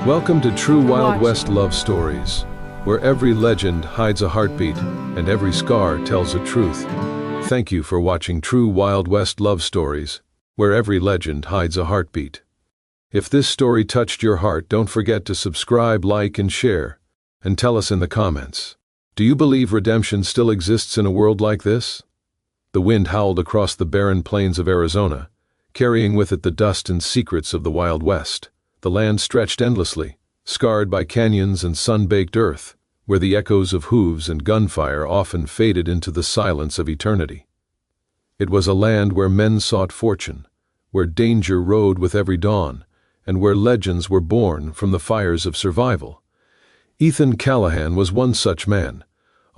Welcome to True Wild West Love Stories, where every legend hides a heartbeat and every scar tells a truth. Thank you for watching True Wild West Love Stories, where every legend hides a heartbeat. If this story touched your heart, don't forget to subscribe, like, and share, and tell us in the comments. Do you believe redemption still exists in a world like this? The wind howled across the barren plains of Arizona, carrying with it the dust and secrets of the Wild West. The land stretched endlessly, scarred by canyons and sun-baked earth, where the echoes of hooves and gunfire often faded into the silence of eternity. It was a land where men sought fortune, where danger rode with every dawn, and where legends were born from the fires of survival. Ethan Callahan was one such man,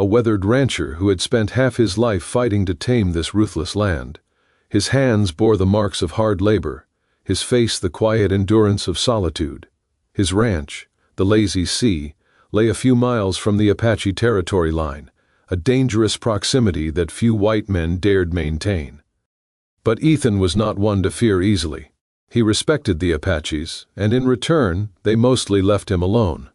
a weathered rancher who had spent half his life fighting to tame this ruthless land. His hands bore the marks of hard labor, his face the quiet endurance of solitude. His ranch, the Lazy Sea, lay a few miles from the Apache territory line, a dangerous proximity that few white men dared maintain. But Ethan was not one to fear easily. He respected the Apaches, and in return, they mostly left him alone.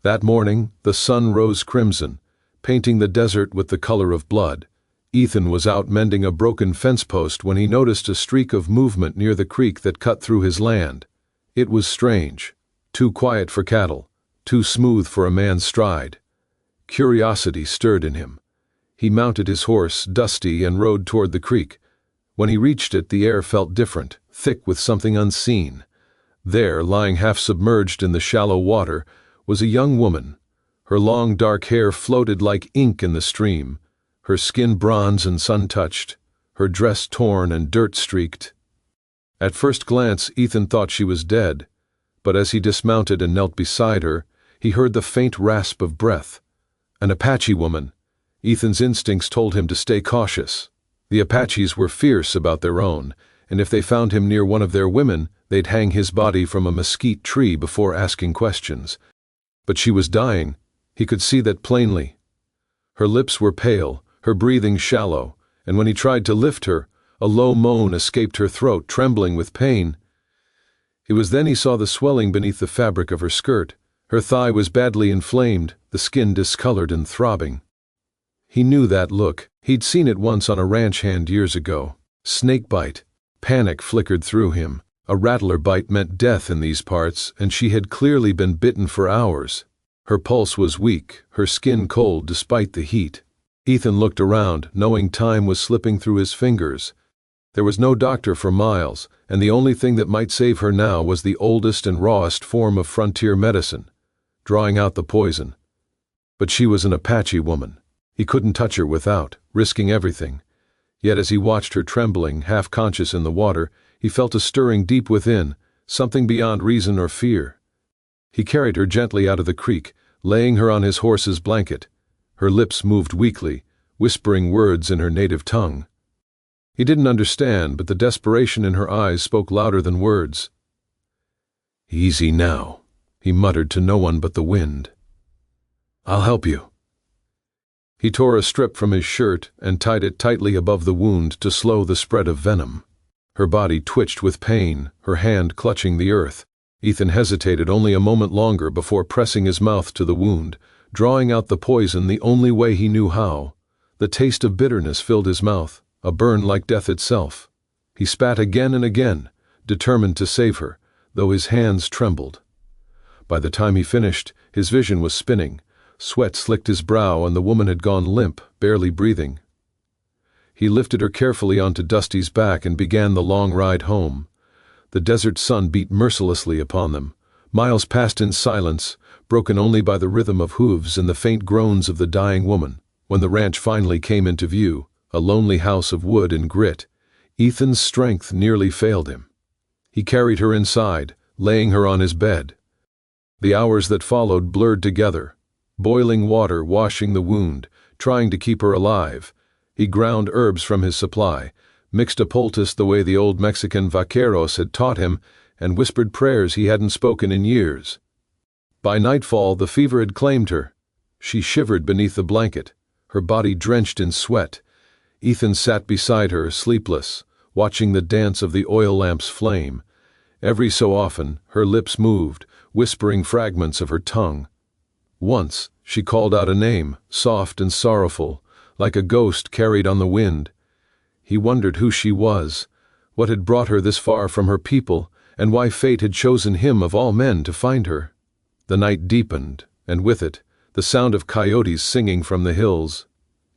That morning, the sun rose crimson, painting the desert with the color of blood. Ethan was out mending a broken fence post when he noticed a streak of movement near the creek that cut through his land. It was strange, too quiet for cattle, too smooth for a man's stride. Curiosity stirred in him. He mounted his horse, Dusty, and rode toward the creek. When he reached it, the air felt different, thick with something unseen. There, lying half submerged in the shallow water, was a young woman. Her long dark hair floated like ink in the stream, her skin bronze and sun-touched, her dress torn and dirt-streaked. At first glance, Ethan thought she was dead, but as he dismounted and knelt beside her, he heard the faint rasp of breath. An Apache woman. Ethan's instincts told him to stay cautious. The Apaches were fierce about their own, and if they found him near one of their women, they'd hang his body from a mesquite tree before asking questions. But she was dying. He could see that plainly. Her lips were pale, her breathing shallow, and when he tried to lift her, a low moan escaped her throat, trembling with pain. It was then he saw the swelling beneath the fabric of her skirt. Her thigh was badly inflamed, the skin discolored and throbbing. He knew that look. He'd seen it once on a ranch hand years ago. Snakebite. Panic flickered through him. A rattler bite meant death in these parts, and she had clearly been bitten for hours. Her pulse was weak, her skin cold despite the heat. Ethan looked around, knowing time was slipping through his fingers. There was no doctor for miles, and the only thing that might save her now was the oldest and rawest form of frontier medicine, drawing out the poison. But she was an Apache woman. He couldn't touch her without, risking everything. Yet as he watched her trembling, half-conscious in the water, he felt a stirring deep within, something beyond reason or fear. He carried her gently out of the creek, laying her on his horse's blanket. Her lips moved weakly, whispering words in her native tongue. He didn't understand, but the desperation in her eyes spoke louder than words. "Easy now," he muttered to no one but the wind. "I'll help you." He tore a strip from his shirt and tied it tightly above the wound to slow the spread of venom. Her body twitched with pain, her hand clutching the earth. Ethan hesitated only a moment longer before pressing his mouth to the wound, drawing out the poison the only way he knew how. The taste of bitterness filled his mouth, a burn like death itself. He spat again and again, determined to save her, though his hands trembled. By the time he finished, his vision was spinning. Sweat slicked his brow and the woman had gone limp, barely breathing. He lifted her carefully onto Dusty's back and began the long ride home. The desert sun beat mercilessly upon them. Miles passed in silence, broken only by the rhythm of hooves and the faint groans of the dying woman. When the ranch finally came into view, a lonely house of wood and grit, Ethan's strength nearly failed him. He carried her inside, laying her on his bed. The hours that followed blurred together, boiling water washing the wound, trying to keep her alive. He ground herbs from his supply, mixed a poultice the way the old Mexican vaqueros had taught him, and whispered prayers he hadn't spoken in years. By nightfall, the fever had claimed her. She shivered beneath the blanket, her body drenched in sweat. Ethan sat beside her, sleepless, watching the dance of the oil lamp's flame. Every so often, her lips moved, whispering fragments of her tongue. Once, she called out a name, soft and sorrowful, like a ghost carried on the wind. He wondered who she was, what had brought her this far from her people, and why fate had chosen him of all men to find her. The night deepened, and with it, the sound of coyotes singing from the hills.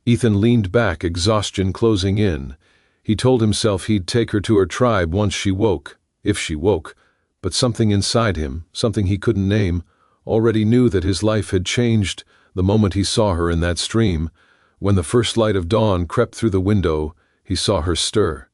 Ethan leaned back, exhaustion closing in. He told himself he'd take her to her tribe once she woke, if she woke, but something inside him, something he couldn't name, already knew that his life had changed the moment he saw her in that stream. When the first light of dawn crept through the window, he saw her stir.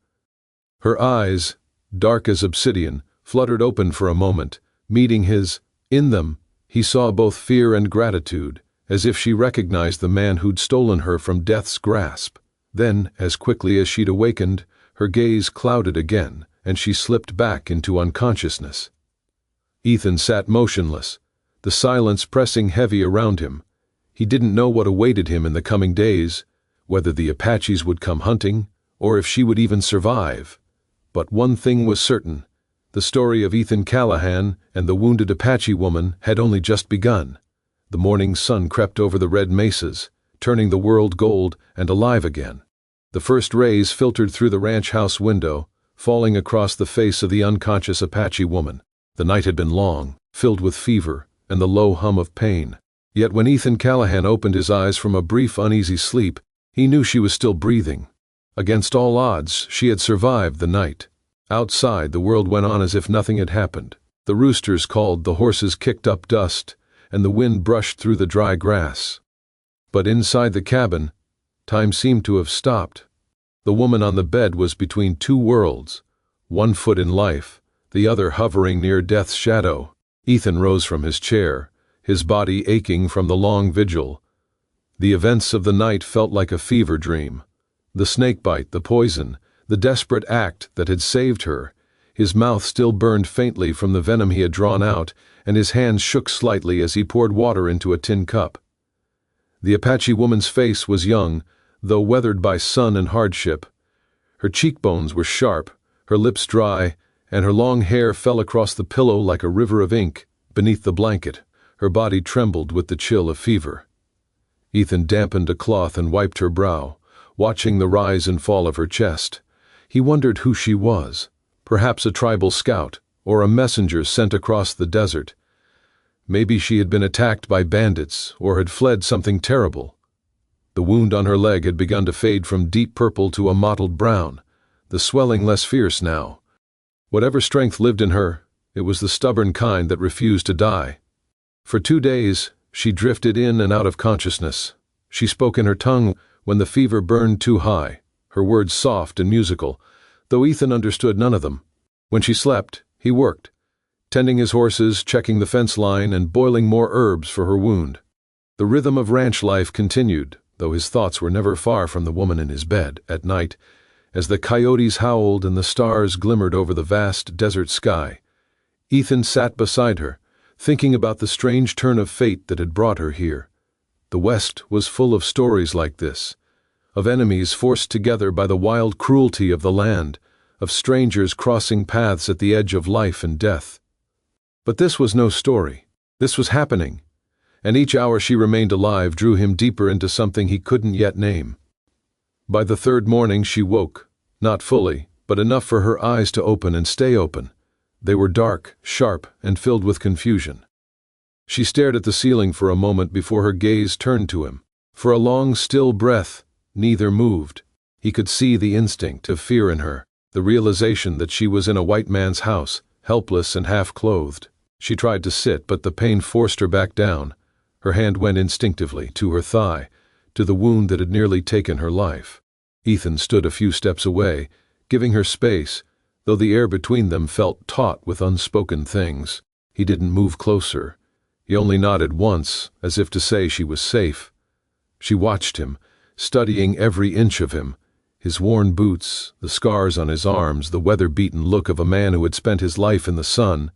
Her eyes, dark as obsidian, fluttered open for a moment, meeting his. In them, he saw both fear and gratitude, as if she recognized the man who'd stolen her from death's grasp. Then, as quickly as she'd awakened, her gaze clouded again, and she slipped back into unconsciousness. Ethan sat motionless, the silence pressing heavy around him. He didn't know what awaited him in the coming days, whether the Apaches would come hunting, or if she would even survive. But one thing was certain. The story of Ethan Callahan and the wounded Apache woman had only just begun. The morning sun crept over the red mesas, turning the world gold and alive again. The first rays filtered through the ranch house window, falling across the face of the unconscious Apache woman. The night had been long, filled with fever and the low hum of pain. Yet when Ethan Callahan opened his eyes from a brief uneasy sleep, he knew she was still breathing. Against all odds, she had survived the night. Outside, the world went on as if nothing had happened. The roosters called, the horses kicked up dust, and the wind brushed through the dry grass. But inside the cabin, time seemed to have stopped. The woman on the bed was between two worlds, one foot in life, the other hovering near death's shadow. Ethan rose from his chair, his body aching from the long vigil. The events of the night felt like a fever dream. The snakebite, the poison, the desperate act that had saved her. His mouth still burned faintly from the venom he had drawn out, and his hands shook slightly as he poured water into a tin cup. The Apache woman's face was young, though weathered by sun and hardship. Her cheekbones were sharp, her lips dry, and her long hair fell across the pillow like a river of ink. Beneath the blanket, her body trembled with the chill of fever. Ethan dampened a cloth and wiped her brow, watching the rise and fall of her chest. He wondered who she was, perhaps a tribal scout, or a messenger sent across the desert. Maybe she had been attacked by bandits, or had fled something terrible. The wound on her leg had begun to fade from deep purple to a mottled brown, the swelling less fierce now. Whatever strength lived in her, it was the stubborn kind that refused to die. For 2 days, she drifted in and out of consciousness. She spoke in her tongue when the fever burned too high, her words soft and musical, though Ethan understood none of them. When she slept, he worked, tending his horses, checking the fence line, and boiling more herbs for her wound. The rhythm of ranch life continued, though his thoughts were never far from the woman in his bed. At night, as the coyotes howled and the stars glimmered over the vast desert sky, Ethan sat beside her, thinking about the strange turn of fate that had brought her here. The West was full of stories like this, of enemies forced together by the wild cruelty of the land, of strangers crossing paths at the edge of life and death. But this was no story. This was happening, and each hour she remained alive drew him deeper into something he couldn't yet name. By the third morning she woke, not fully, but enough for her eyes to open and stay open. They were dark, sharp, and filled with confusion. She stared at the ceiling for a moment before her gaze turned to him. For a long, still breath, neither moved. He could see the instinct of fear in her, the realization that she was in a white man's house, helpless and half-clothed. She tried to sit, but the pain forced her back down. Her hand went instinctively to her thigh, to the wound that had nearly taken her life. Ethan stood a few steps away, giving her space, though the air between them felt taut with unspoken things. He didn't move closer. He only nodded once, as if to say she was safe. She watched him, studying every inch of him, his worn boots, the scars on his arms, the weather-beaten look of a man who had spent his life in the sun.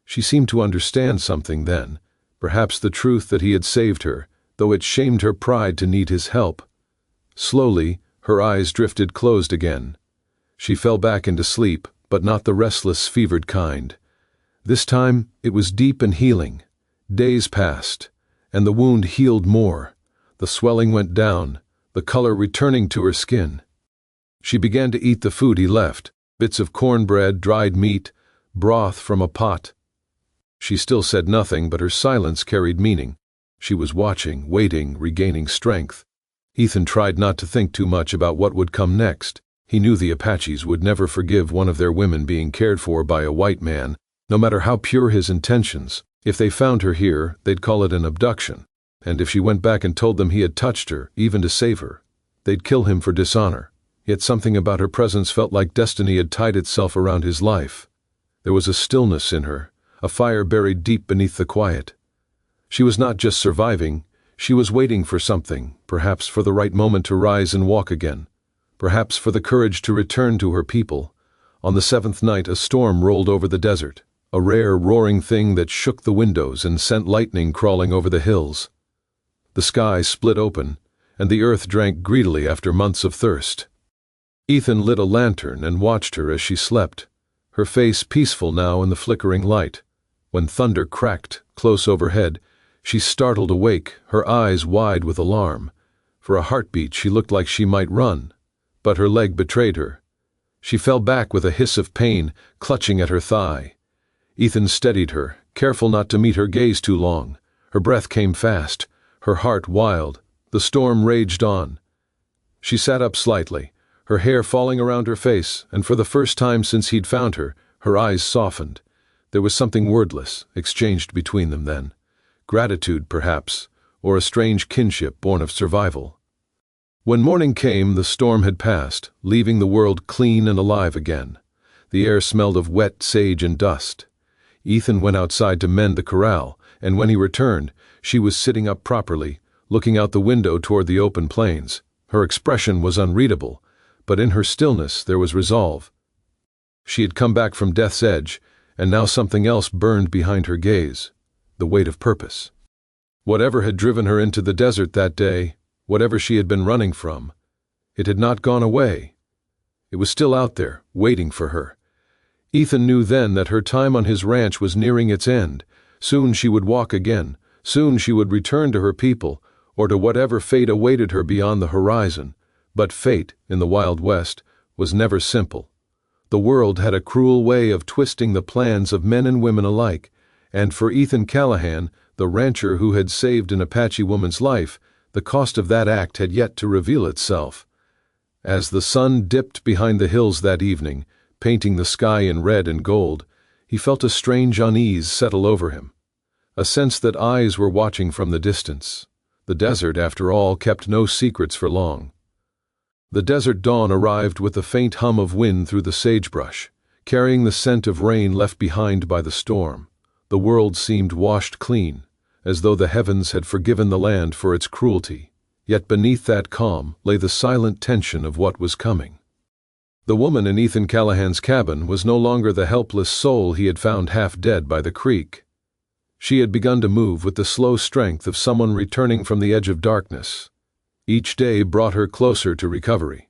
She seemed to understand something then, perhaps the truth that he had saved her, though it shamed her pride to need his help. Slowly, her eyes drifted closed again. She fell back into sleep, but not the restless, fevered kind. This time it was deep and healing. Days passed, and the wound healed more. The swelling went down, the color returning to her skin. She began to eat the food he left, bits of cornbread, dried meat, broth from a pot. She still said nothing, but her silence carried meaning. She was watching, waiting, regaining strength. Ethan tried not to think too much about what would come next. He knew the Apaches would never forgive one of their women being cared for by a white man, no matter how pure his intentions. If they found her here, they'd call it an abduction. And if she went back and told them he had touched her, even to save her, they'd kill him for dishonor. Yet something about her presence felt like destiny had tied itself around his life. There was a stillness in her, a fire buried deep beneath the quiet. She was not just surviving, she was waiting for something, perhaps for the right moment to rise and walk again, perhaps for the courage to return to her people. On the seventh night, a storm rolled over the desert, a rare, roaring thing that shook the windows and sent lightning crawling over the hills. The sky split open, and the earth drank greedily after months of thirst. Ethan lit a lantern and watched her as she slept, her face peaceful now in the flickering light. When thunder cracked close overhead, she startled awake, her eyes wide with alarm. For a heartbeat she looked like she might run, but her leg betrayed her. She fell back with a hiss of pain, clutching at her thigh. Ethan steadied her, careful not to meet her gaze too long. Her breath came fast, her heart wild. The storm raged on. She sat up slightly, her hair falling around her face, and for the first time since he'd found her, her eyes softened. There was something wordless exchanged between them then. Gratitude, perhaps, or a strange kinship born of survival. When morning came, the storm had passed, leaving the world clean and alive again. The air smelled of wet sage and dust. Ethan went outside to mend the corral, and when he returned, she was sitting up properly, looking out the window toward the open plains. Her expression was unreadable, but in her stillness there was resolve. She had come back from death's edge, and now something else burned behind her gaze, the weight of purpose. Whatever had driven her into the desert that day, whatever she had been running from, it had not gone away. It was still out there, waiting for her. Ethan knew then that her time on his ranch was nearing its end. Soon she would walk again. Soon she would return to her people, or to whatever fate awaited her beyond the horizon. But fate, in the Wild West, was never simple. The world had a cruel way of twisting the plans of men and women alike, and for Ethan Callahan, the rancher who had saved an Apache woman's life, the cost of that act had yet to reveal itself. As the sun dipped behind the hills that evening, painting the sky in red and gold, he felt a strange unease settle over him, a sense that eyes were watching from the distance. The desert, after all, kept no secrets for long. The desert dawn arrived with the faint hum of wind through the sagebrush, carrying the scent of rain left behind by the storm. The world seemed washed clean, as though the heavens had forgiven the land for its cruelty. Yet beneath that calm lay the silent tension of what was coming. The woman in Ethan Callahan's cabin was no longer the helpless soul he had found half dead by the creek. She had begun to move with the slow strength of someone returning from the edge of darkness. Each day brought her closer to recovery.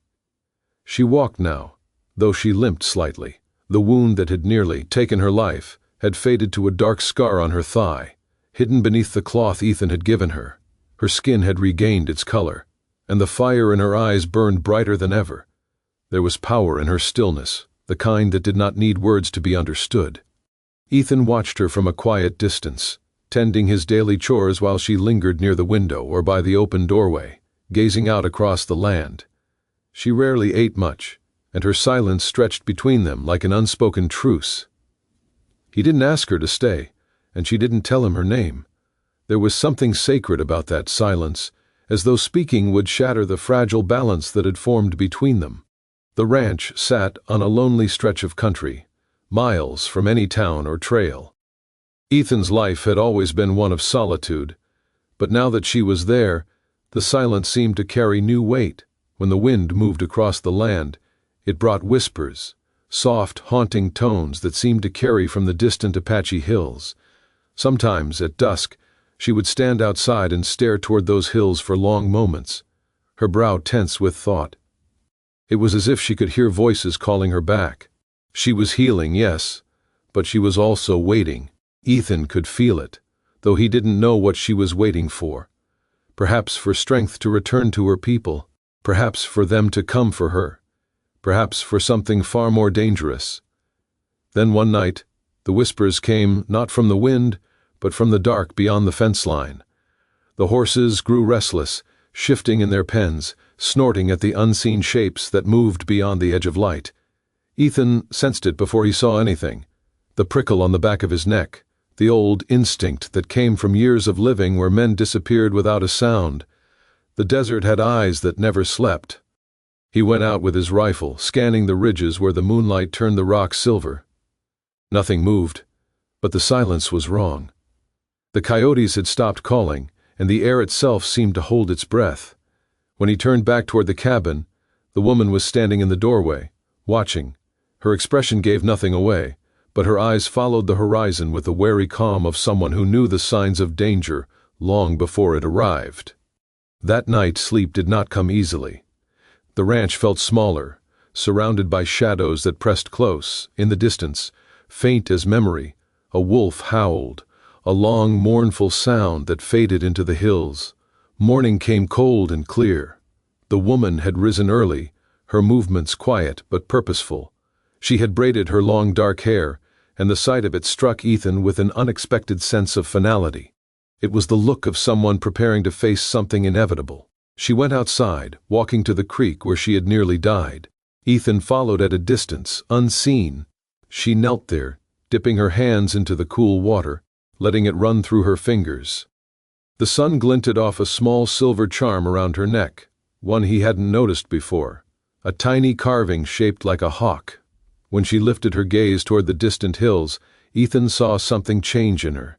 She walked now, though she limped slightly. The wound that had nearly taken her life had faded to a dark scar on her thigh, hidden beneath the cloth Ethan had given her. Her skin had regained its color, and the fire in her eyes burned brighter than ever. There was power in her stillness, the kind that did not need words to be understood. Ethan watched her from a quiet distance, tending his daily chores while she lingered near the window or by the open doorway, gazing out across the land. She rarely ate much, and her silence stretched between them like an unspoken truce. He didn't ask her to stay, and she didn't tell him her name. There was something sacred about that silence, as though speaking would shatter the fragile balance that had formed between them. The ranch sat on a lonely stretch of country, miles from any town or trail. Ethan's life had always been one of solitude, but now that she was there, the silence seemed to carry new weight. When the wind moved across the land, it brought whispers, soft, haunting tones that seemed to carry from the distant Apache hills. Sometimes, at dusk, she would stand outside and stare toward those hills for long moments, her brow tense with thought. It was as if she could hear voices calling her back. She was healing, yes, but she was also waiting. Ethan could feel it, though he didn't know what she was waiting for. Perhaps for strength to return to her people, perhaps for them to come for her, perhaps for something far more dangerous. Then one night, the whispers came not from the wind, but from the dark beyond the fence line. The horses grew restless, shifting in their pens, snorting at the unseen shapes that moved beyond the edge of light. Ethan sensed it before he saw anything. The prickle on the back of his neck, the old instinct that came from years of living where men disappeared without a sound. The desert had eyes that never slept. He went out with his rifle, scanning the ridges where the moonlight turned the rocks silver. Nothing moved, but the silence was wrong. The coyotes had stopped calling, and the air itself seemed to hold its breath. When he turned back toward the cabin, the woman was standing in the doorway, watching. Her expression gave nothing away, but her eyes followed the horizon with the wary calm of someone who knew the signs of danger long before it arrived. That night sleep did not come easily. The ranch felt smaller, surrounded by shadows that pressed close. In the distance, faint as memory, a wolf howled, a long, mournful sound that faded into the hills. Morning came cold and clear. The woman had risen early, her movements quiet but purposeful. She had braided her long dark hair, and the sight of it struck Ethan with an unexpected sense of finality. It was the look of someone preparing to face something inevitable. She went outside, walking to the creek where she had nearly died. Ethan followed at a distance, unseen. She knelt there, dipping her hands into the cool water, letting it run through her fingers. The sun glinted off a small silver charm around her neck, one he hadn't noticed before, a tiny carving shaped like a hawk. When she lifted her gaze toward the distant hills, Ethan saw something change in her.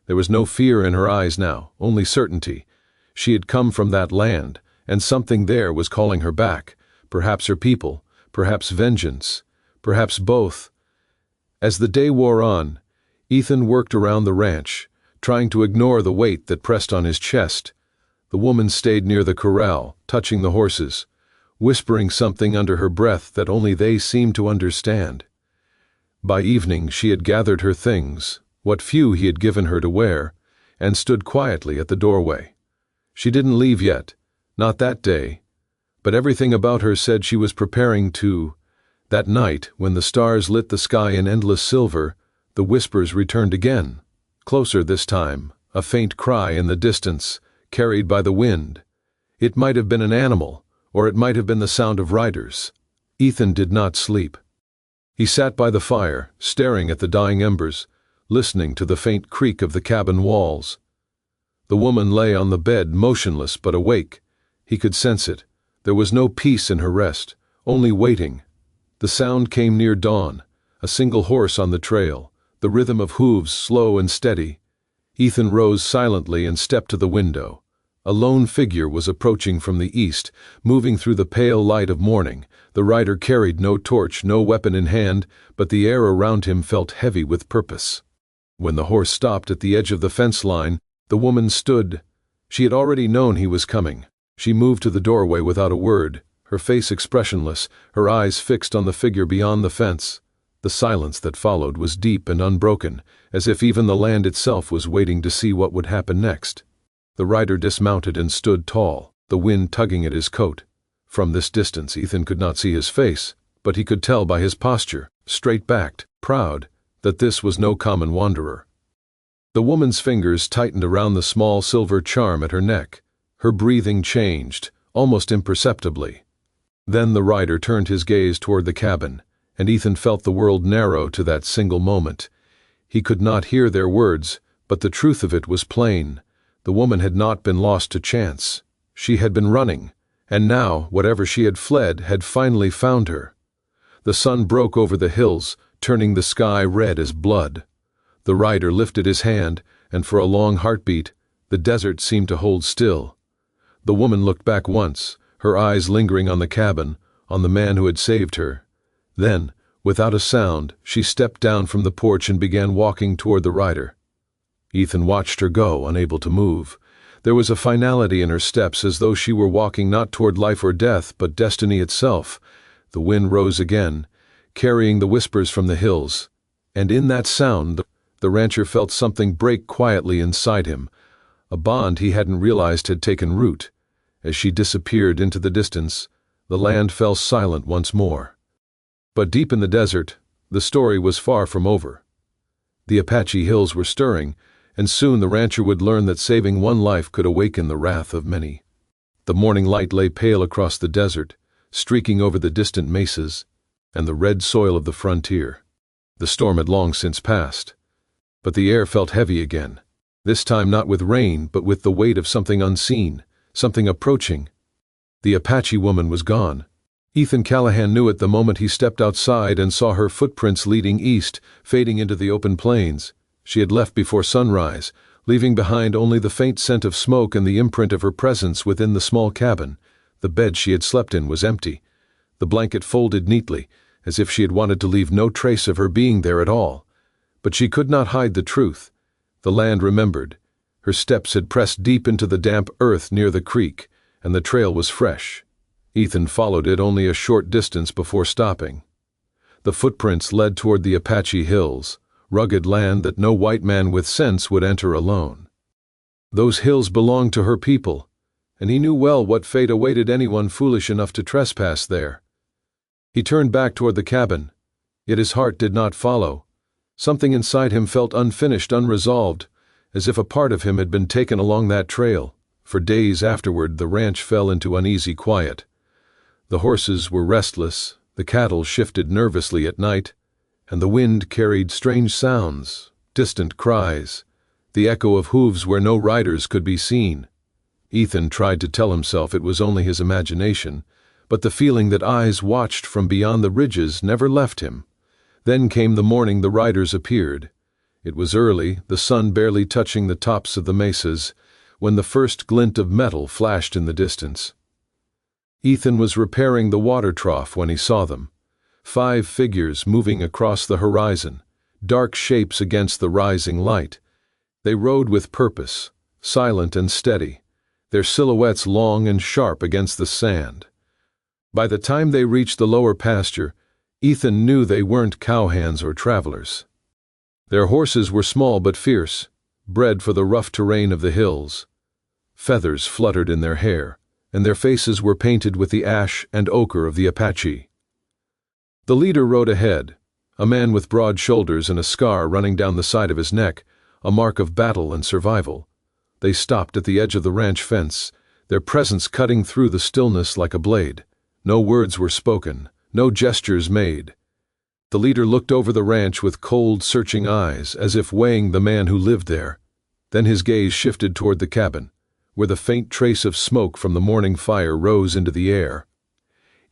There was no fear in her eyes now, only certainty. She had come from that land, and something there was calling her back, perhaps her people, perhaps vengeance, perhaps both. As the day wore on, Ethan worked around the ranch, trying to ignore the weight that pressed on his chest. The woman stayed near the corral, touching the horses, whispering something under her breath that only they seemed to understand. By evening she had gathered her things, what few he had given her to wear, and stood quietly at the doorway. She didn't leave yet, not that day, but everything about her said she was preparing to. That night, when the stars lit the sky in endless silver, the whispers returned again, closer this time, a faint cry in the distance, carried by the wind. It might have been an animal, or it might have been the sound of riders. Ethan did not sleep. He sat by the fire, staring at the dying embers, listening to the faint creak of the cabin walls. The woman lay on the bed, motionless but awake. He could sense it. There was no peace in her rest, only waiting. The sound came near dawn, a single horse on the trail, the rhythm of hooves slow and steady. Ethan rose silently and stepped to the window. A lone figure was approaching from the east, moving through the pale light of morning. The rider carried no torch, no weapon in hand, but the air around him felt heavy with purpose. When the horse stopped at the edge of the fence line, the woman stood. She had already known he was coming. She moved to the doorway without a word, her face expressionless, her eyes fixed on the figure beyond the fence. The silence that followed was deep and unbroken, as if even the land itself was waiting to see what would happen next. The rider dismounted and stood tall, the wind tugging at his coat. From this distance Ethan could not see his face, but he could tell by his posture, straight-backed, proud, that this was no common wanderer. The woman's fingers tightened around the small silver charm at her neck. Her breathing changed, almost imperceptibly. Then the rider turned his gaze toward the cabin, and Ethan felt the world narrow to that single moment. He could not hear their words, but the truth of it was plain. The woman had not been lost to chance. She had been running, and now, whatever she had fled, had finally found her. The sun broke over the hills, turning the sky red as blood. The rider lifted his hand, and for a long heartbeat, the desert seemed to hold still. The woman looked back once, her eyes lingering on the cabin, on the man who had saved her. Then, without a sound, she stepped down from the porch and began walking toward the rider. Ethan watched her go, unable to move. There was a finality in her steps, as though she were walking not toward life or death, but destiny itself. The wind rose again, carrying the whispers from the hills, And in that sound, the rancher felt something break quietly inside him, a bond he hadn't realized had taken root. As she disappeared into the distance, the land fell silent once more. But deep in the desert, the story was far from over. The Apache hills were stirring, and soon the rancher would learn that saving one life could awaken the wrath of many. The morning light lay pale across the desert, streaking over the distant mesas and the red soil of the frontier. The storm had long since passed, but the air felt heavy again, this time not with rain but with the weight of something unseen, something approaching. The Apache woman was gone. Ethan Callahan knew it the moment he stepped outside and saw her footprints leading east, fading into the open plains. She had left before sunrise, leaving behind only the faint scent of smoke and the imprint of her presence within the small cabin. The bed she had slept in was empty, the blanket folded neatly, as if she had wanted to leave no trace of her being there at all. But she could not hide the truth. The land remembered. Her steps had pressed deep into the damp earth near the creek, and the trail was fresh. Ethan followed it only a short distance before stopping. The footprints led toward the Apache hills, rugged land that no white man with sense would enter alone. Those hills belonged to her people, and he knew well what fate awaited anyone foolish enough to trespass there. He turned back toward the cabin, yet his heart did not follow. Something inside him felt unfinished, unresolved, as if a part of him had been taken along that trail. For days afterward, the ranch fell into uneasy quiet. The horses were restless, the cattle shifted nervously at night, and the wind carried strange sounds, distant cries, the echo of hooves where no riders could be seen. Ethan tried to tell himself it was only his imagination, but the feeling that eyes watched from beyond the ridges never left him. Then came the morning the riders appeared. It was early, the sun barely touching the tops of the mesas, when the first glint of metal flashed in the distance. Ethan was repairing the water trough when he saw them. 5 figures moving across the horizon, dark shapes against the rising light. They rode with purpose, silent and steady, their silhouettes long and sharp against the sand. By the time they reached the lower pasture, Ethan knew they weren't cowhands or travelers. Their horses were small but fierce, bred for the rough terrain of the hills. Feathers fluttered in their hair, and their faces were painted with the ash and ochre of the Apache. The leader rode ahead, a man with broad shoulders and a scar running down the side of his neck, a mark of battle and survival. They stopped at the edge of the ranch fence, their presence cutting through the stillness like a blade. No words were spoken, no gestures made. The leader looked over the ranch with cold, searching eyes, as if weighing the man who lived there. Then his gaze shifted toward the cabin, where the faint trace of smoke from the morning fire rose into the air.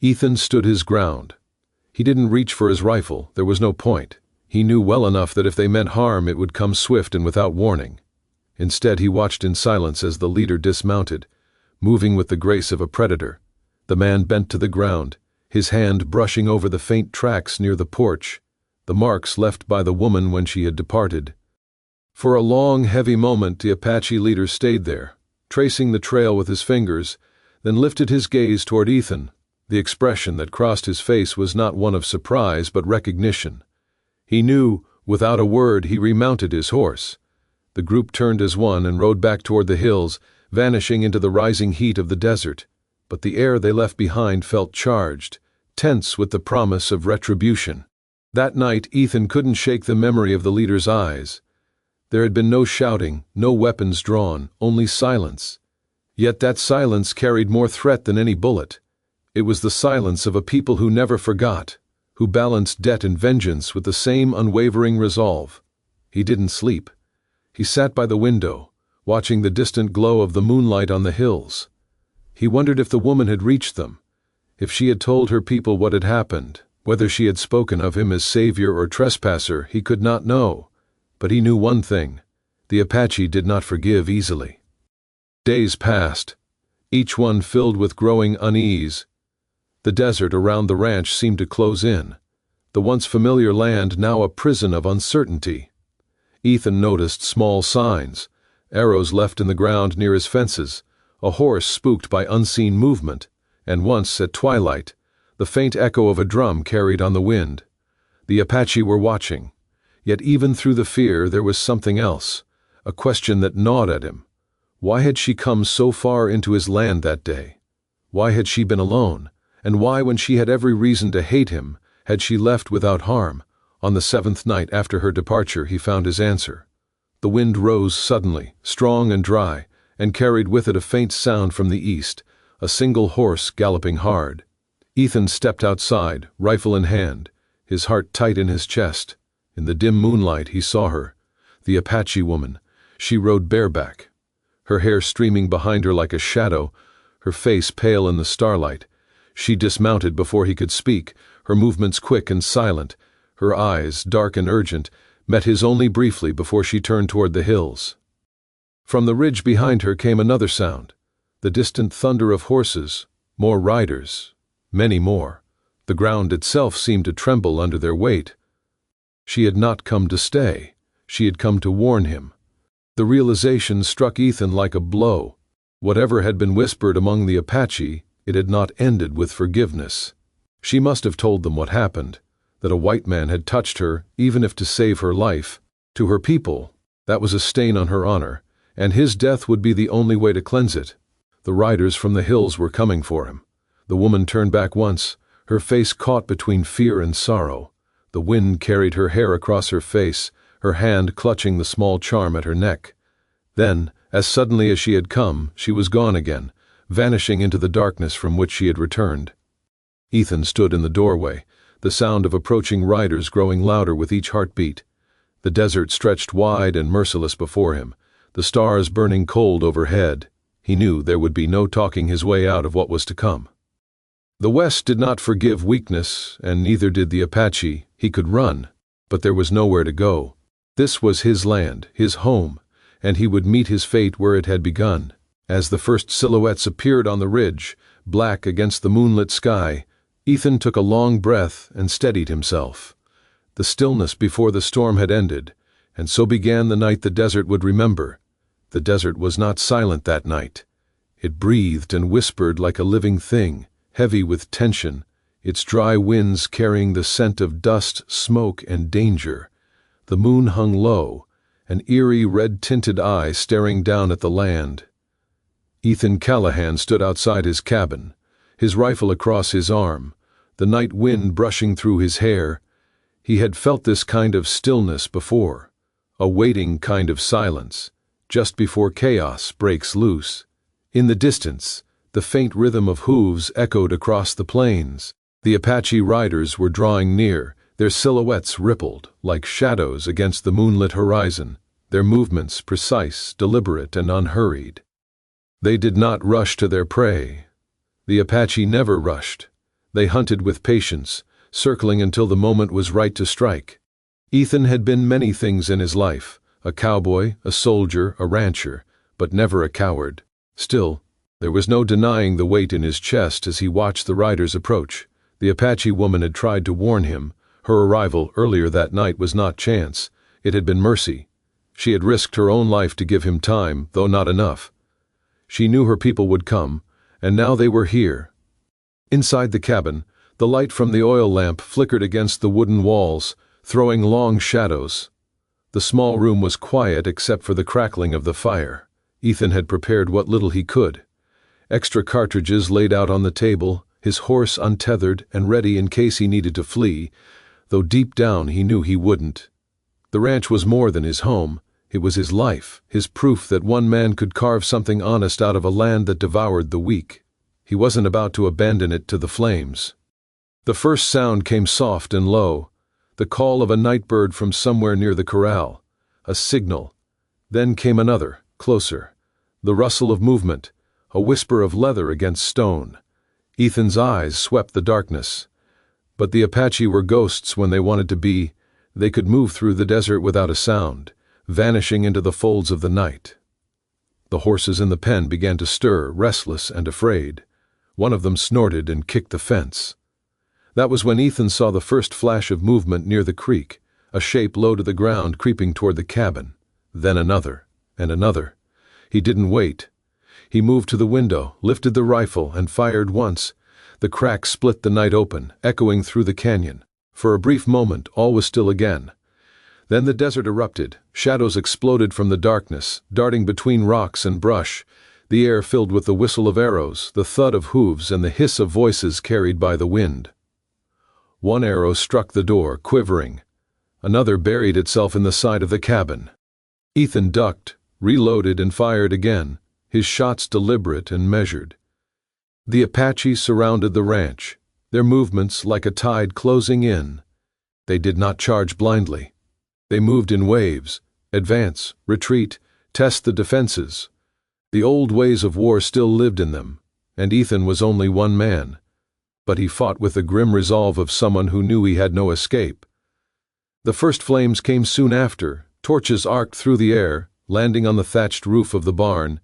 Ethan stood his ground. He didn't reach for his rifle, there was no point. He knew well enough that if they meant harm it would come swift and without warning. Instead he watched in silence as the leader dismounted, moving with the grace of a predator. The man bent to the ground, his hand brushing over the faint tracks near the porch, the marks left by the woman when she had departed. For a long, heavy moment the Apache leader stayed there, tracing the trail with his fingers, then lifted his gaze toward Ethan. The expression that crossed his face was not one of surprise but recognition. He knew, without a word, he remounted his horse. The group turned as one and rode back toward the hills, vanishing into the rising heat of the desert. But the air they left behind felt charged, tense with the promise of retribution. That night Ethan couldn't shake the memory of the leader's eyes. There had been no shouting, no weapons drawn, only silence. Yet that silence carried more threat than any bullet. It was the silence of a people who never forgot, who balanced debt and vengeance with the same unwavering resolve. He didn't sleep. He sat by the window, watching the distant glow of the moonlight on the hills. He wondered if the woman had reached them, if she had told her people what had happened. Whether she had spoken of him as savior or trespasser, he could not know. But he knew one thing: the Apache did not forgive easily. Days passed, each one filled with growing unease. The desert around the ranch seemed to close in, the once familiar land now a prison of uncertainty. Ethan noticed small signs, arrows left in the ground near his fences, a horse spooked by unseen movement, and once, at twilight, the faint echo of a drum carried on the wind. The Apache were watching, Yet even through the fear there was something else, a question that gnawed at him. Why had she come so far into his land that day? Why had she been alone? And why, when she had every reason to hate him, had she left without harm? On the 7th night after her departure he found his answer. The wind rose suddenly, strong and dry, and carried with it a faint sound from the east, a single horse galloping hard. Ethan stepped outside, rifle in hand, his heart tight in his chest. In the dim moonlight he saw her, the Apache woman. She rode bareback, her hair streaming behind her like a shadow, her face pale in the starlight. She dismounted before he could speak, her movements quick and silent, her eyes, dark and urgent, met his only briefly before she turned toward the hills. From the ridge behind her came another sound, the distant thunder of horses, more riders, many more. The ground itself seemed to tremble under their weight. She had not come to stay, she had come to warn him. The realization struck Ethan like a blow. Whatever had been whispered among the Apache, it had not ended with forgiveness. She must have told them what happened, that a white man had touched her, even if to save her life. To her people, that was a stain on her honor, and his death would be the only way to cleanse it. The riders from the hills were coming for him. The woman turned back once, her face caught between fear and sorrow. The wind carried her hair across her face, her hand clutching the small charm at her neck. Then, as suddenly as she had come, she was gone again, vanishing into the darkness from which she had returned. Ethan stood in the doorway, the sound of approaching riders growing louder with each heartbeat. The desert stretched wide and merciless before him, the stars burning cold overhead. He knew there would be no talking his way out of what was to come. The West did not forgive weakness, and neither did the Apache. He could run, but there was nowhere to go. This was his land, his home, and he would meet his fate where it had begun. As the first silhouettes appeared on the ridge, black against the moonlit sky, Ethan took a long breath and steadied himself. The stillness before the storm had ended, and so began the night the desert would remember. The desert was not silent that night. It breathed and whispered like a living thing, heavy with tension, its dry winds carrying the scent of dust, smoke, and danger. The moon hung low, an eerie red-tinted eye staring down at the land. Ethan Callahan stood outside his cabin, his rifle across his arm, the night wind brushing through his hair. He had felt this kind of stillness before, a waiting kind of silence, just before chaos breaks loose. In the distance, the faint rhythm of hooves echoed across the plains. The Apache riders were drawing near, their silhouettes rippled like shadows against the moonlit horizon, their movements precise, deliberate, and unhurried. They did not rush to their prey. The Apache never rushed. They hunted with patience, circling until the moment was right to strike. Ethan had been many things in his life, a cowboy, a soldier, a rancher, but never a coward. Still, there was no denying the weight in his chest as he watched the riders approach. The Apache woman had tried to warn him. Her arrival earlier that night was not chance. It had been mercy. She had risked her own life to give him time, though not enough. She knew her people would come, and now they were here. Inside the cabin, the light from the oil lamp flickered against the wooden walls, throwing long shadows. The small room was quiet except for the crackling of the fire. Ethan had prepared what little he could. Extra cartridges laid out on the table, his horse untethered and ready in case he needed to flee, though deep down he knew he wouldn't. The ranch was more than his home. It was his life, his proof that one man could carve something honest out of a land that devoured the weak. He wasn't about to abandon it to the flames. The first sound came soft and low, the call of a night bird from somewhere near the corral, a signal. Then came another, closer, the rustle of movement, a whisper of leather against stone. Ethan's eyes swept the darkness. But the Apache were ghosts when they wanted to be. They could move through the desert without a sound, vanishing into the folds of the night. The horses in the pen began to stir, restless and afraid. One of them snorted and kicked the fence. That was when Ethan saw the first flash of movement near the creek, a shape low to the ground creeping toward the cabin. Then another, and another. He didn't wait. He moved to the window, lifted the rifle, and fired once. The crack split the night open, echoing through the canyon. For a brief moment, all was still again. Then the desert erupted, shadows exploded from the darkness, darting between rocks and brush, the air filled with the whistle of arrows, the thud of hooves, and the hiss of voices carried by the wind. One arrow struck the door, quivering. Another buried itself in the side of the cabin. Ethan ducked, reloaded, and fired again, his shots deliberate and measured. The Apaches surrounded the ranch, their movements like a tide closing in. They did not charge blindly. They moved in waves, advance, retreat, test the defenses. The old ways of war still lived in them, and Ethan was only one man. But he fought with the grim resolve of someone who knew he had no escape. The first flames came soon after, torches arced through the air, landing on the thatched roof of the barn.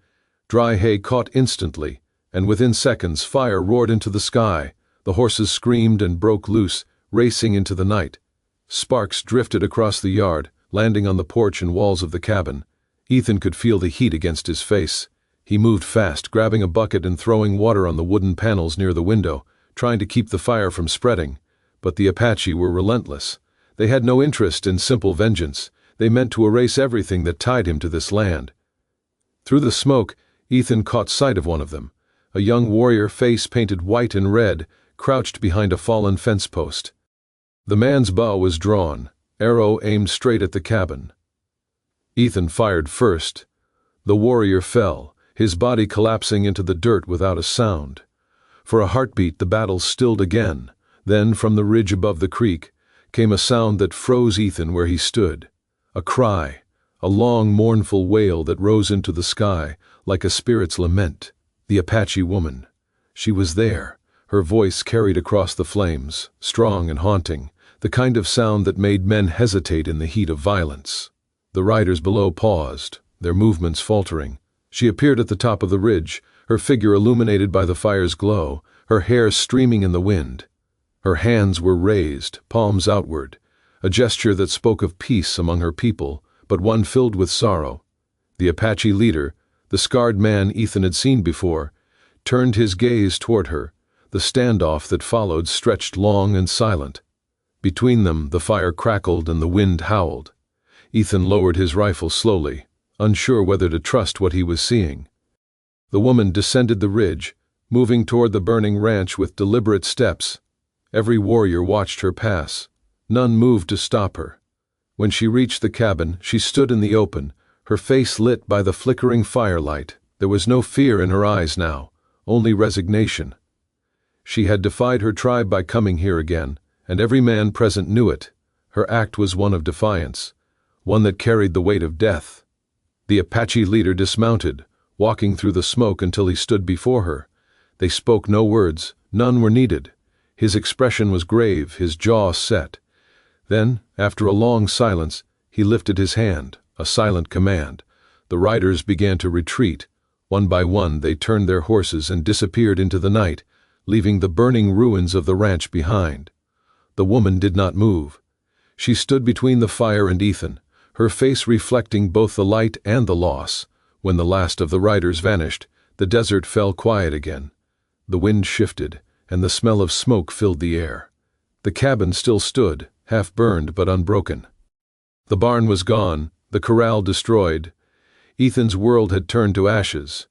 Dry hay caught instantly, and within seconds fire roared into the sky. The horses screamed and broke loose, racing into the night. Sparks drifted across the yard, landing on the porch and walls of the cabin. Ethan could feel the heat against his face. He moved fast, grabbing a bucket and throwing water on the wooden panels near the window, trying to keep the fire from spreading. But the Apache were relentless. They had no interest in simple vengeance. They meant to erase everything that tied him to this land. Through the smoke, Ethan caught sight of one of them, a young warrior, face painted white and red, crouched behind a fallen fence post. The man's bow was drawn, arrow aimed straight at the cabin. Ethan fired first. The warrior fell, his body collapsing into the dirt without a sound. For a heartbeat the battle stilled again. Then, from the ridge above the creek, came a sound that froze Ethan where he stood. A cry, a long, mournful wail that rose into the sky like a spirit's lament. The Apache woman. She was there. Her voice carried across the flames, strong and haunting, the kind of sound that made men hesitate in the heat of violence. The riders below paused, their movements faltering. She appeared at the top of the ridge, her figure illuminated by the fire's glow, her hair streaming in the wind. Her hands were raised, palms outward, a gesture that spoke of peace among her people, but one filled with sorrow. The Apache leader, the scarred man Ethan had seen before, turned his gaze toward her. The standoff that followed stretched long and silent. Between them the fire crackled and the wind howled. Ethan lowered his rifle slowly, unsure whether to trust what he was seeing. The woman descended the ridge, moving toward the burning ranch with deliberate steps. Every warrior watched her pass. None moved to stop her. When she reached the cabin, she stood in the open, her face lit by the flickering firelight. There was no fear in her eyes now, only resignation. She had defied her tribe by coming here again, and every man present knew it. Her act was one of defiance, one that carried the weight of death. The Apache leader dismounted, walking through the smoke until he stood before her. They spoke no words, none were needed. His expression was grave, his jaw set. Then, after a long silence, he lifted his hand, a silent command. The riders began to retreat. One by one they turned their horses and disappeared into the night, leaving the burning ruins of the ranch behind. The woman did not move. She stood between the fire and Ethan, her face reflecting both the light and the loss. When the last of the riders vanished, the desert fell quiet again. The wind shifted, and the smell of smoke filled the air. The cabin still stood, half burned but unbroken. The barn was gone, the corral destroyed. Ethan's world had turned to ashes.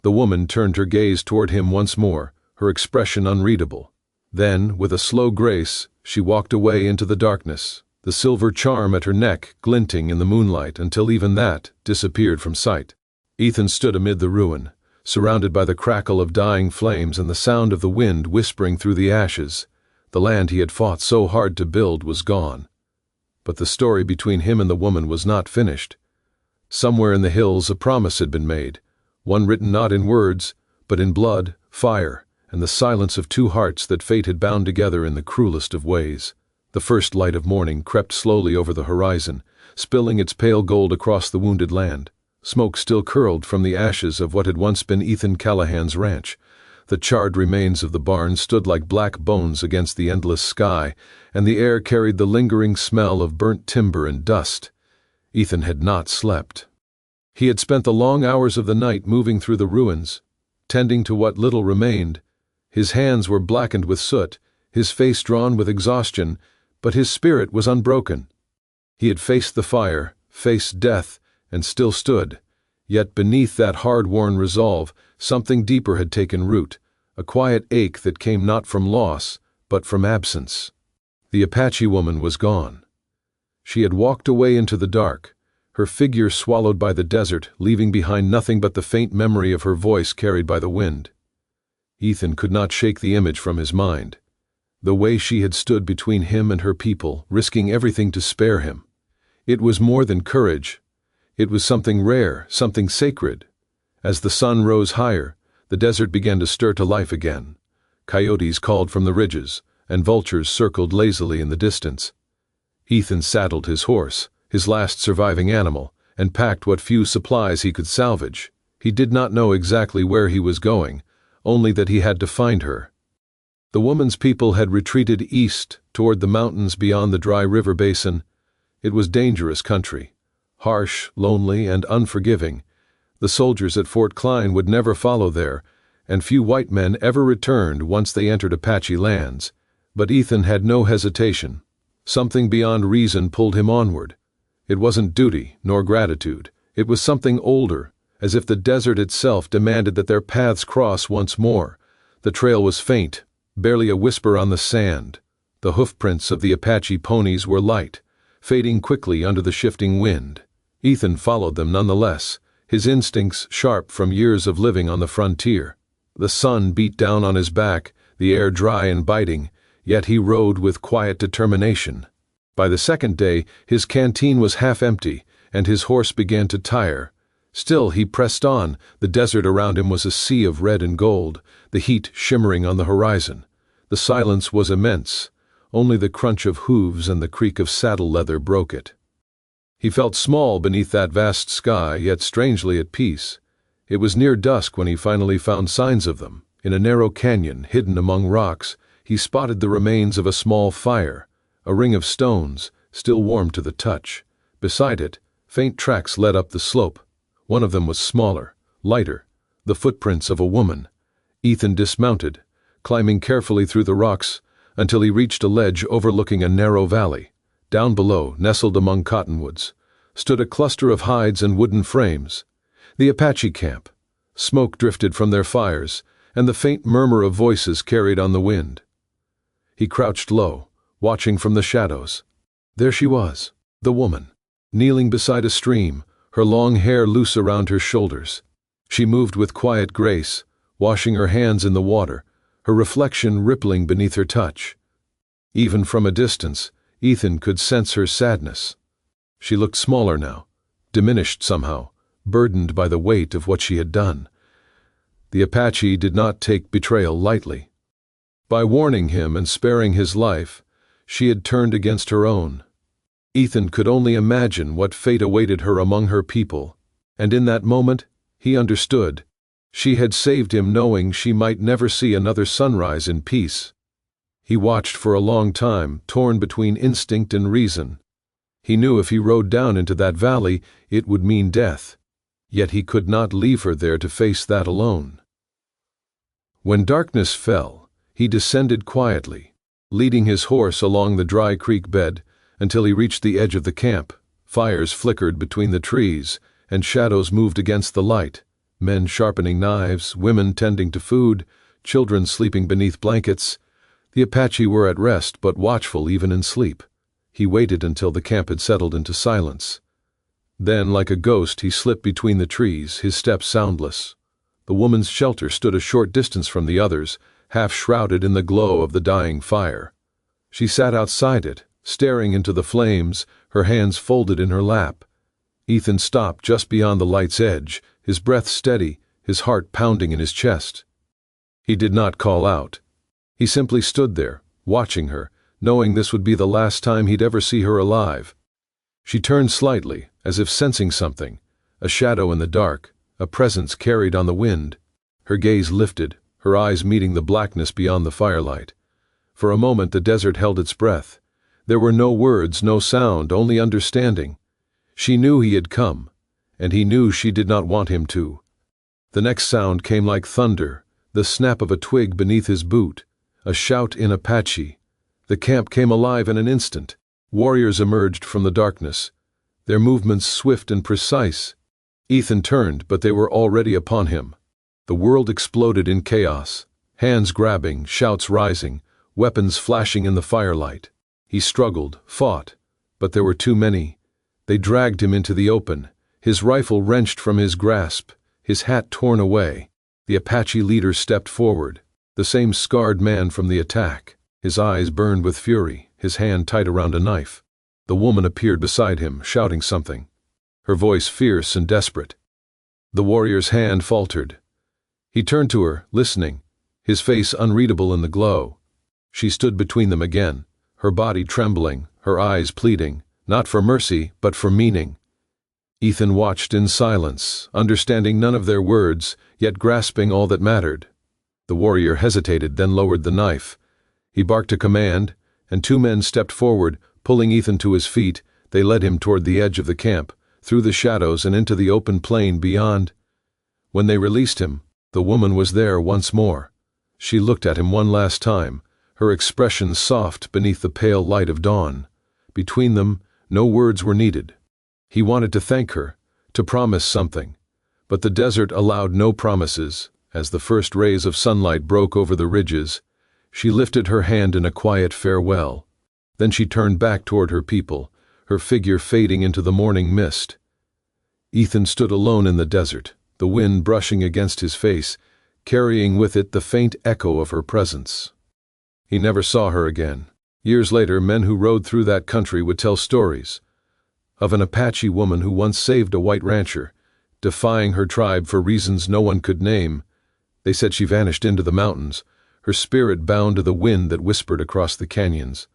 The woman turned her gaze toward him once more, her expression unreadable. Then, with a slow grace, she walked away into the darkness, the silver charm at her neck glinting in the moonlight until even that disappeared from sight. Ethan stood amid the ruin, surrounded by the crackle of dying flames and the sound of the wind whispering through the ashes. The land he had fought so hard to build was gone. But the story between him and the woman was not finished. Somewhere in the hills a promise had been made, one written not in words, but in blood, fire, and the silence of two hearts that fate had bound together in the cruelest of ways. The first light of morning crept slowly over the horizon, spilling its pale gold across the wounded land. Smoke still curled from the ashes of what had once been Ethan Callahan's ranch. The charred remains of the barn stood like black bones against the endless sky, and the air carried the lingering smell of burnt timber and dust. Ethan had not slept. He had spent the long hours of the night moving through the ruins, tending to what little remained. His hands were blackened with soot, his face drawn with exhaustion, but his spirit was unbroken. He had faced the fire, faced death, and still stood. Yet beneath that hard-worn resolve, something deeper had taken root, a quiet ache that came not from loss, but from absence. The Apache woman was gone. She had walked away into the dark, her figure swallowed by the desert, leaving behind nothing but the faint memory of her voice carried by the wind. Ethan could not shake the image from his mind. The way she had stood between him and her people, risking everything to spare him. It was more than courage. It was something rare, something sacred. As the sun rose higher, the desert began to stir to life again. Coyotes called from the ridges, and vultures circled lazily in the distance. Ethan saddled his horse, his last surviving animal, and packed what few supplies he could salvage. He did not know exactly where he was going, only that he had to find her. The woman's people had retreated east, toward the mountains beyond the dry river basin. It was dangerous country, harsh, lonely, and unforgiving. The soldiers at Fort Klein would never follow there, and few white men ever returned once they entered Apache lands. But Ethan had no hesitation. Something beyond reason pulled him onward. It wasn't duty, nor gratitude. It was something older, as if the desert itself demanded that their paths cross once more. The trail was faint, barely a whisper on the sand. The hoofprints of the Apache ponies were light, fading quickly under the shifting wind. Ethan followed them nonetheless, his instincts sharp from years of living on the frontier. The sun beat down on his back, the air dry and biting, yet he rode with quiet determination. By the second day, his canteen was half empty, and his horse began to tire. Still he pressed on. The desert around him was a sea of red and gold, the heat shimmering on the horizon. The silence was immense. Only the crunch of hooves and the creak of saddle leather broke it. He felt small beneath that vast sky, yet strangely at peace. It was near dusk when he finally found signs of them. In a narrow canyon, hidden among rocks, he spotted the remains of a small fire, a ring of stones, still warm to the touch. Beside it, faint tracks led up the slope. One of them was smaller, lighter, the footprints of a woman. Ethan dismounted, climbing carefully through the rocks until he reached a ledge overlooking a narrow valley. Down below, nestled among cottonwoods, stood a cluster of hides and wooden frames. The Apache camp. Smoke drifted from their fires, and the faint murmur of voices carried on the wind. He crouched low, watching from the shadows. There she was, the woman, kneeling beside a stream, her long hair loose around her shoulders. She moved with quiet grace, washing her hands in the water, her reflection rippling beneath her touch. Even from a distance, Ethan could sense her sadness. She looked smaller now, diminished somehow, burdened by the weight of what she had done. The Apache did not take betrayal lightly. By warning him and sparing his life, she had turned against her own. Ethan could only imagine what fate awaited her among her people, and in that moment, he understood. She had saved him knowing she might never see another sunrise in peace. He watched for a long time, torn between instinct and reason. He knew if he rode down into that valley, it would mean death. Yet he could not leave her there to face that alone. When darkness fell, he descended quietly, leading his horse along the dry creek bed until he reached the edge of the camp. Fires flickered between the trees, and shadows moved against the light. Men sharpening knives, women tending to food, children sleeping beneath blankets. The Apache were at rest but watchful even in sleep. He waited until the camp had settled into silence. Then, like a ghost, he slipped between the trees, his steps soundless. The woman's shelter stood a short distance from the others, half shrouded in the glow of the dying fire. She sat outside it, staring into the flames, her hands folded in her lap. Ethan stopped just beyond the light's edge, his breath steady, his heart pounding in his chest. He did not call out. He simply stood there, watching her, knowing this would be the last time he'd ever see her alive. She turned slightly, as if sensing something, a shadow in the dark, a presence carried on the wind. Her gaze lifted, her eyes meeting the blackness beyond the firelight. For a moment the desert held its breath. There were no words, no sound, only understanding. She knew he had come, and he knew she did not want him to. The next sound came like thunder, the snap of a twig beneath his boot, a shout in Apache. The camp came alive in an instant. Warriors emerged from the darkness, their movements swift and precise. Ethan turned, but they were already upon him. The world exploded in chaos, hands grabbing, shouts rising, weapons flashing in the firelight. He struggled, fought, but there were too many. They dragged him into the open, his rifle wrenched from his grasp, his hat torn away. The Apache leader stepped forward, the same scarred man from the attack. His eyes burned with fury, his hand tight around a knife. The woman appeared beside him, shouting something, her voice fierce and desperate. The warrior's hand faltered. He turned to her, listening, his face unreadable in the glow. She stood between them again, her body trembling, her eyes pleading, not for mercy, but for meaning. Ethan watched in silence, understanding none of their words, yet grasping all that mattered. The warrior hesitated, then lowered the knife. He barked a command, and two men stepped forward, pulling Ethan to his feet. They led him toward the edge of the camp, through the shadows and into the open plain beyond. When they released him, the woman was there once more. She looked at him one last time, her expression soft beneath the pale light of dawn. Between them, no words were needed. He wanted to thank her, to promise something, but the desert allowed no promises. As the first rays of sunlight broke over the ridges, she lifted her hand in a quiet farewell. Then she turned back toward her people, her figure fading into the morning mist. Ethan stood alone in the desert, the wind brushing against his face, carrying with it the faint echo of her presence. He never saw her again. Years later, men who rode through that country would tell stories of an Apache woman who once saved a white rancher, defying her tribe for reasons no one could name. They said she vanished into the mountains, her spirit bound to the wind that whispered across the canyons.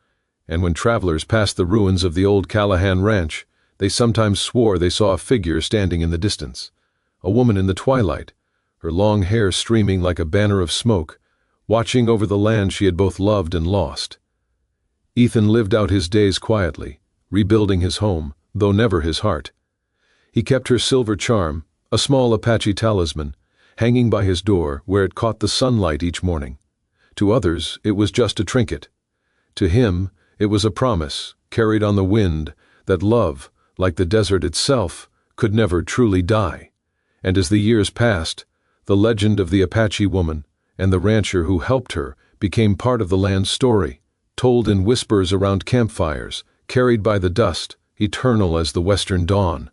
And when travelers passed the ruins of the old Callahan ranch, they sometimes swore they saw a figure standing in the distance, a woman in the twilight, her long hair streaming like a banner of smoke, watching over the land she had both loved and lost. Ethan lived out his days quietly, rebuilding his home, though never his heart. He kept her silver charm, a small Apache talisman, hanging by his door where it caught the sunlight each morning. To others, it was just a trinket. To him, it was a promise, carried on the wind, that love, like the desert itself, could never truly die. And as the years passed, the legend of the Apache woman and the rancher who helped her became part of the land's story, told in whispers around campfires, carried by the dust, eternal as the western dawn.